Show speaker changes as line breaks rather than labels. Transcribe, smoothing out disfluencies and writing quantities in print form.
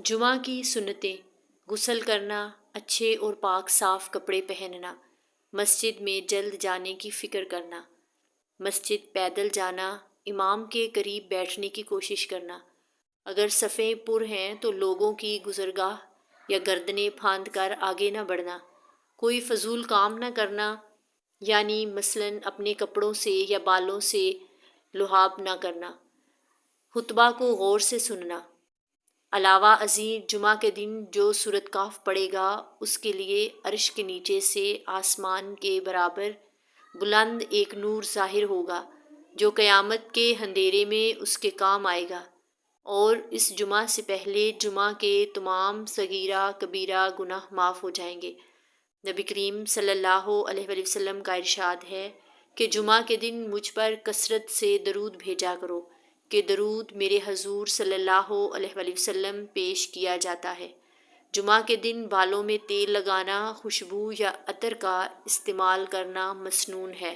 جمعہ کی سنتیں: غسل کرنا، اچھے اور پاک صاف کپڑے پہننا، مسجد میں جلد جانے کی فکر کرنا، مسجد پیدل جانا، امام کے قریب بیٹھنے کی کوشش کرنا، اگر صفیں پر ہیں تو لوگوں کی گزرگاہ یا گردنیں پھاند کر آگے نہ بڑھنا، کوئی فضول کام نہ کرنا، یعنی مثلاً اپنے کپڑوں سے یا بالوں سے لحاظ نہ کرنا، خطبہ کو غور سے سننا۔ علاوہ ازیں جمعہ کے دن جو سورۃ کہف پڑھے گا اس کے لیے عرش کے نیچے سے آسمان کے برابر بلند ایک نور ظاہر ہوگا جو قیامت کے اندھیرے میں اس کے کام آئے گا، اور اس جمعہ سے پہلے جمعہ کے تمام صغیرہ کبیرہ گناہ معاف ہو جائیں گے۔ نبی کریم صلی اللہ علیہ وآلہ وسلم کا ارشاد ہے کہ جمعہ کے دن مجھ پر کثرت سے درود بھیجا کرو کہ درود میرے حضور صلی اللہ علیہ وآلہ وسلم پیش کیا جاتا ہے۔ جمعہ کے دن بالوں میں تیل لگانا، خوشبو یا عطر کا استعمال کرنا مسنون ہے۔